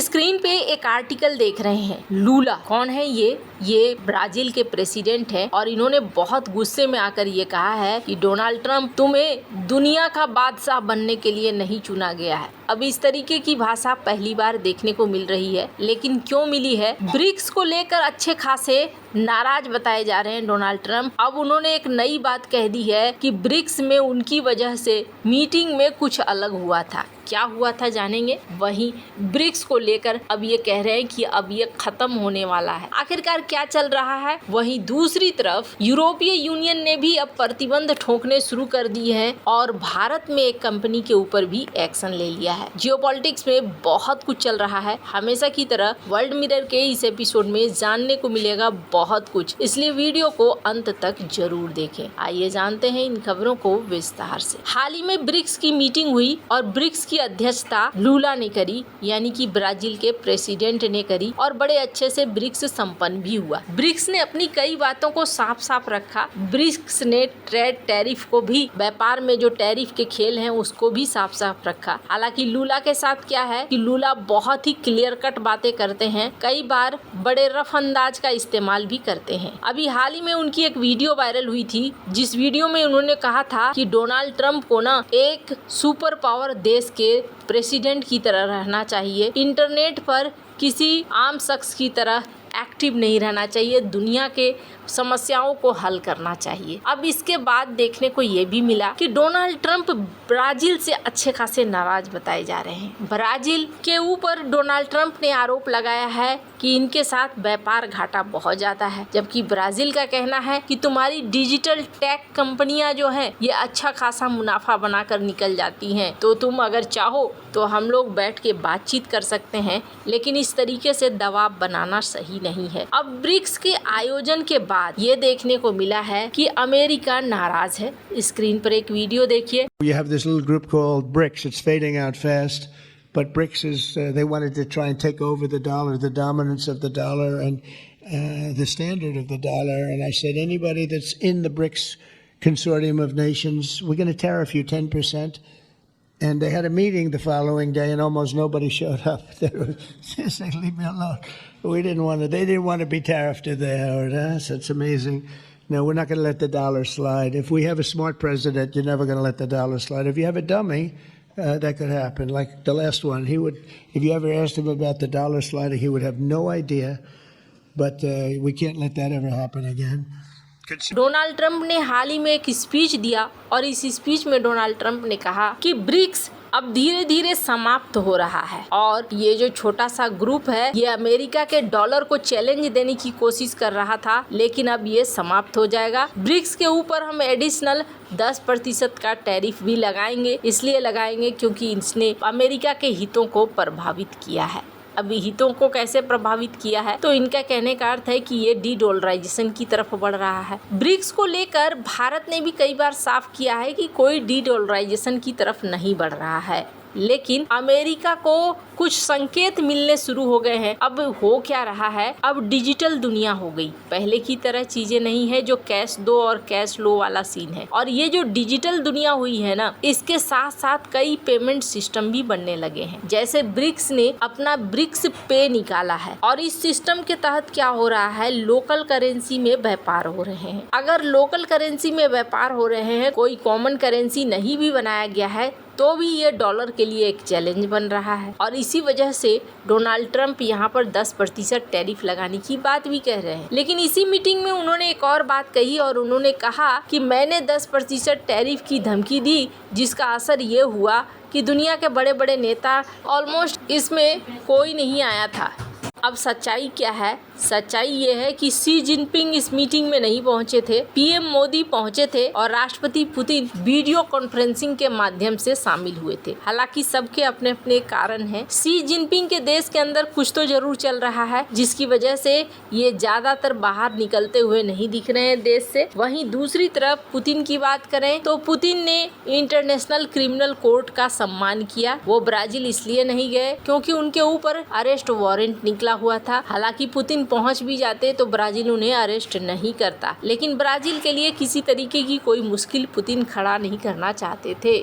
Screen पे एक article देख रहे हैं। लूला कौन है ये ब्राजील के प्रेसिडेंट है और इन्होंने बहुत गुस्से में आकर ये कहा है कि डोनाल्ड ट्रंप, तुम्हें दुनिया का बादशाह बनने के लिए नहीं चुना गया है। अब इस तरीके की भाषा पहली बार देखने को मिल रही है, लेकिन क्यों मिली है? ब्रिक्स को लेकर अच्छे खासे नाराज बताए जा रहे हैं डोनाल्ड ट्रंप। अब उन्होंने एक नई बात कह दी है कि ब्रिक्स में उनकी वजह से मीटिंग में कुछ अलग हुआ था। क्या हुआ था जानेंगे। वहीं ब्रिक्स को लेकर अब ये कह रहे हैं कि अब ये खत्म होने वाला है। आखिरकार क्या चल रहा है? वहीं दूसरी तरफ यूरोपीय यूनियन ने भी अब प्रतिबंध ठोकने शुरू कर दिए हैं और भारत में एक कंपनी के ऊपर भी एक्शन ले लिया है। जियोपॉलिटिक्स में बहुत कुछ चल रहा है। हमेशा की तरह वर्ल्ड मिरर के इस एपिसोड में जानने को मिलेगा बहुत कुछ, इसलिए वीडियो को अंत तक जरूर देखें। आइए जानते हैं इन खबरों को विस्तार से। हाल ही में ब्रिक्स की मीटिंग हुई और ब्रिक्स की अध्यक्षता लूला ने करी, यानी कि ब्राजील के प्रेसिडेंट ने करी और बड़े अच्छे से ब्रिक्स संपन्न भी हुआ। ब्रिक्स ने अपनी कई बातों को साफ साफ रखा। ब्रिक्स ने ट्रेड टैरिफ को भी, व्यापार में जो टैरिफ के खेल हैं उसको भी साफ साफ रखा। हालांकि लूला के साथ क्या है कि लूला बहुत ही क्लियर कट बातें करते हैं, कई बार बड़े रफ अंदाज का इस्तेमाल भी करते हैं। अभी हाल ही में उनकी एक वीडियो वायरल हुई थी, जिस वीडियो में उन्होंने कहा था कि डोनाल्ड ट्रंप को ना एक सुपर पावर देश के प्रेसिडेंट की तरह रहना चाहिए, इंटरनेट पर किसी आम शख्स की तरह एक्टिव नहीं रहना चाहिए, दुनिया के समस्याओं को हल करना चाहिए। अब इसके बाद देखने को ये भी मिला कि डोनाल्ड ट्रंप ब्राजील से अच्छे खासे नाराज बताए जा रहे हैं। ब्राजील के ऊपर डोनाल्ड ट्रंप ने आरोप लगाया है कि इनके साथ व्यापार घाटा बहुत ज्यादा है, जबकि ब्राजील का कहना है कि तुम्हारी डिजिटल टेक कंपनियां जो हैं ये अच्छा खासा मुनाफा बनाकर निकल जाती हैं, तो तुम अगर चाहो तो हम लोग बैठ के बातचीत कर सकते हैं, लेकिन इस तरीके से दबाव बनाना सही नहीं है। अब ब्रिक्स के आयोजन के बाद ये देखने को मिला है कि अमेरिका नाराज है। स्क्रीन पर एक वीडियो देखिए। You have this little group called BRICS. It's fading out fast, but BRICS is they wanted to try and take over the dollar, the dominance of the dollar and the standard of the dollar. And I said, anybody that's in the BRICS consortium of nations, we're going to tariff you 10%. And they had a meeting the following day, and almost nobody showed up. They were saying, "Leave me alone." We didn't want to. They didn't want to be tariffed, did they, Howard? So it's amazing. No, we're not going to let the dollar slide. If we have a smart president, you're never going to let the dollar slide. If you have a dummy, that could happen. Like the last one, he would. If you ever asked him about the dollar sliding, he would have no idea. But we can't let that ever happen again. Donald Trump ने हाल ही में एक speech दिया और इस speech में Donald Trump ने कहा कि ब्रिक्स अब धीरे धीरे समाप्त हो रहा है और ये जो छोटा सा ग्रुप है ये अमेरिका के डॉलर को चैलेंज देने की कोशिश कर रहा था, लेकिन अब ये समाप्त हो जाएगा। ब्रिक्स के ऊपर हम एडिशनल 10% का टैरिफ भी लगाएंगे, इसलिए लगाएंगे क्योंकि इसने अमेरिका के हितों को प्रभावित किया है। अभी हितों को कैसे प्रभावित किया है, तो इनका कहने का अर्थ है कि ये डी डॉलराइजेशन की तरफ बढ़ रहा है। ब्रिक्स को लेकर भारत ने भी कई बार साफ किया है कि कोई डी डॉलराइजेशन की तरफ नहीं बढ़ रहा है, लेकिन अमेरिका को कुछ संकेत मिलने शुरू हो गए हैं। अब हो क्या रहा है, अब डिजिटल दुनिया हो गई, पहले की तरह चीजें नहीं है जो कैश दो और कैश लो वाला सीन है। और ये जो डिजिटल दुनिया हुई है ना, इसके साथ साथ कई पेमेंट सिस्टम भी बनने लगे हैं। जैसे ब्रिक्स ने अपना ब्रिक्स पे निकाला है और इस सिस्टम के तहत क्या हो रहा है, लोकल करेंसी में व्यापार हो रहे हैं। अगर लोकल करेंसी में व्यापार हो रहे हैं, कोई कॉमन करेंसी नहीं भी बनाया गया है, तो भी ये डॉलर के लिए एक चैलेंज बन रहा है। और इसी वजह से डोनाल्ड ट्रंप यहाँ पर 10% टैरिफ लगाने की बात भी कह रहे हैं। लेकिन इसी मीटिंग में उन्होंने एक और बात कही और उन्होंने कहा कि मैंने 10% टैरिफ की धमकी दी, जिसका असर ये हुआ कि दुनिया के बड़े बड़े नेता ऑलमोस्ट इसमें कोई नहीं आया था। अब सच्चाई क्या है? सच्चाई ये है कि शी जिनपिंग इस मीटिंग में नहीं पहुंचे थे, पीएम मोदी पहुंचे थे और राष्ट्रपति पुतिन वीडियो कॉन्फ्रेंसिंग के माध्यम से शामिल हुए थे। हालांकि सबके अपने अपने कारण हैं। शी जिनपिंग के देश के अंदर कुछ तो जरूर चल रहा है, जिसकी वजह से ये ज्यादातर बाहर निकलते हुए नहीं दिख रहे हैं देश से। वहीं दूसरी तरफ पुतिन की बात करें तो पुतिन ने इंटरनेशनल क्रिमिनल कोर्ट का सम्मान किया। वो ब्राजील इसलिए नहीं गए क्योंकि उनके ऊपर अरेस्ट वारंट निकला हुआ था। हालांकि पुतिन पहुंच भी जाते तो ब्राजील उन्हें अरेस्ट नहीं करता, लेकिन ब्राजील के लिए किसी तरीके की कोई मुश्किल पुतिन खड़ा नहीं करना चाहते थे।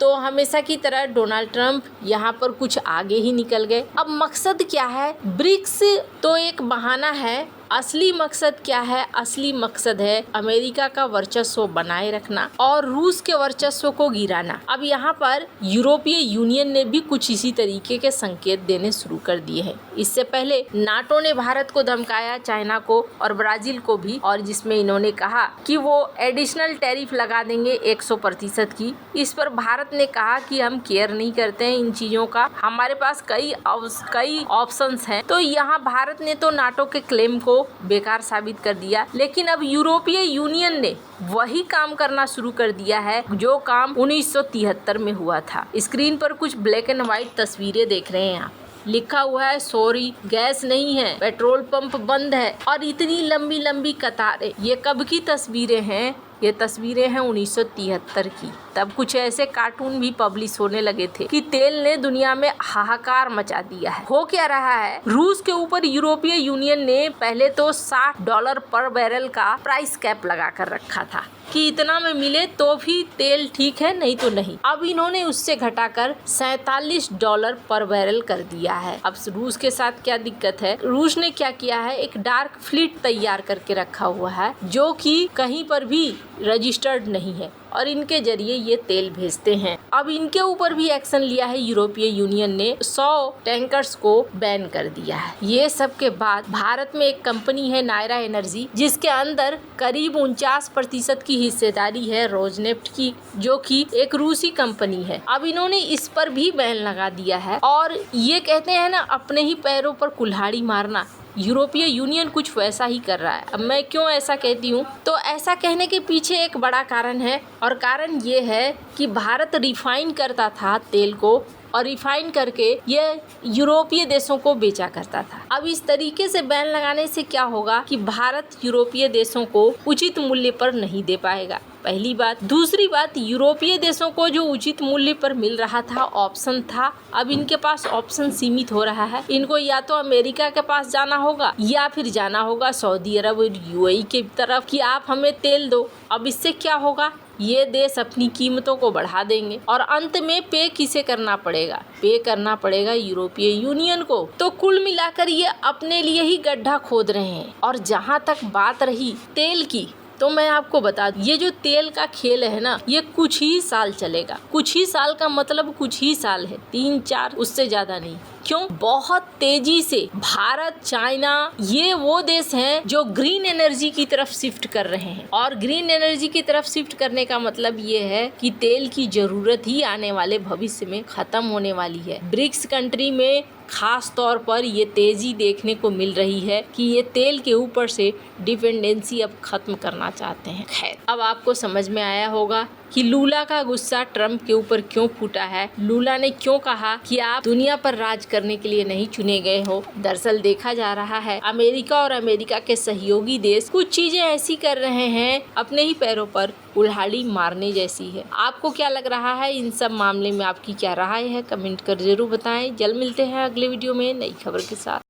तो हमेशा की तरह डोनाल्ड ट्रंप यहाँ पर कुछ आगे ही निकल गए। अब मकसद क्या है? ब्रिक्स तो एक बहाना है, असली मकसद क्या है? असली मकसद है अमेरिका का वर्चस्व बनाए रखना और रूस के वर्चस्व को गिराना। अब यहाँ पर यूरोपीय यूनियन ने भी कुछ इसी तरीके के संकेत देने शुरू कर दिए हैं। इससे पहले नाटो ने भारत को धमकाया, चाइना को और ब्राजील को भी, और जिसमें इन्होंने कहा कि वो एडिशनल टैरिफ लगा देंगे 100% की। इस पर भारत ने कहा कि हम केयर नहीं करते हैं इन चीजों का, हमारे पास कई ऑप्शंस हैं। तो यहाँ भारत ने तो नाटो के क्लेम को बेकार साबित कर दिया, लेकिन अब यूरोपीय यूनियन ने वही काम करना शुरू कर दिया है जो काम 1973 में हुआ था। स्क्रीन पर कुछ ब्लैक एंड व्हाइट तस्वीरें देख रहे हैं आप। लिखा हुआ है सॉरी गैस नहीं है, पेट्रोल पंप बंद है, और इतनी लंबी लंबी कतारें। ये कब की तस्वीरें हैं? ये तस्वीरें हैं 1973 की। तब कुछ ऐसे कार्टून भी पब्लिश होने लगे थे कि तेल ने दुनिया में हाहाकार मचा दिया है। हो क्या रहा है? रूस के ऊपर यूरोपीय यूनियन ने पहले तो $60 पर बैरल का प्राइस कैप लगा कर रखा था कि इतना में मिले तो भी तेल ठीक है, नहीं तो नहीं। अब इन्होंने उससे घटाकर $47 पर बैरल कर दिया है। अब रूस के साथ क्या दिक्कत है? रूस ने क्या किया है? एक डार्क फ्लीट तैयार करके रखा हुआ है जो कि कहीं पर भी रजिस्टर्ड नहीं है और इनके जरिए ये तेल भेजते हैं। अब इनके ऊपर भी एक्शन लिया है यूरोपीय यूनियन ने, 100 टैंकर्स को बैन कर दिया है। ये सब के बाद भारत में एक कंपनी है नायरा एनर्जी, जिसके अंदर करीब 49% की हिस्सेदारी है रोजनेफ्ट की, जो कि एक रूसी कंपनी है। अब इन्होंने इस पर भी बैन लगा दिया है और ये कहते हैं ना, अपने ही पैरों पर कुल्हाड़ी मारना। यूरोपीय यूनियन कुछ वैसा ही कर रहा है। अब मैं क्यों ऐसा कहती हूँ? तो ऐसा कहने के पीछे एक बड़ा कारण है, और कारण ये है कि भारत रिफाइन करता था तेल को और रिफाइन करके ये यूरोपीय देशों को बेचा करता था। अब इस तरीके से बैन लगाने से क्या होगा कि भारत यूरोपीय देशों को उचित मूल्य पर नहीं दे पाएगा, पहली बात। दूसरी बात, यूरोपीय देशों को जो उचित मूल्य पर मिल रहा था, ऑप्शन था, अब इनके पास ऑप्शन सीमित हो रहा है। इनको या तो अमेरिका के पास जाना होगा या फिर जाना होगा सऊदी अरब और यूएई की तरफ कि आप हमें तेल दो। अब इससे क्या होगा? ये देश अपनी कीमतों को बढ़ा देंगे और अंत में पे किसे करना पड़ेगा? पे करना पड़ेगा यूरोपीय यूनियन को। तो कुल मिलाकर ये अपने लिए ही गड्ढा खोद रहे हैं। और जहाँ तक बात रही तेल की, तो मैं आपको बता दूं, ये जो तेल का खेल है ना, ये कुछ ही साल चलेगा। कुछ ही साल का मतलब कुछ ही साल है, 3-4, उससे ज्यादा नहीं। क्यों? बहुत तेजी से भारत, चाइना, ये वो देश हैं जो ग्रीन एनर्जी की तरफ शिफ्ट कर रहे हैं। और ग्रीन एनर्जी की तरफ शिफ्ट करने का मतलब ये है कि तेल की जरूरत ही आने वाले भविष्य में खत्म होने वाली है। ब्रिक्स कंट्री में खास तौर पर ये तेजी देखने को मिल रही है कि ये तेल के ऊपर से डिपेंडेंसी अब खत्म करना चाहते हैं। खैर, अब आपको समझ में आया होगा कि लूला का गुस्सा ट्रंप के ऊपर क्यों फूटा है। लूला ने क्यों कहा कि आप दुनिया पर राज करने के लिए नहीं चुने गए हो। दरअसल देखा जा रहा है अमेरिका और अमेरिका के सहयोगी देश कुछ चीजें ऐसी कर रहे हैं, अपने ही पैरों पर कुल्हाड़ी मारने जैसी है। आपको क्या लग रहा है इन सब मामले में? आपकी क्या राय है? कमेंट कर जरूर बताएं। जल्द मिलते हैं अगले वीडियो में नई खबर के साथ।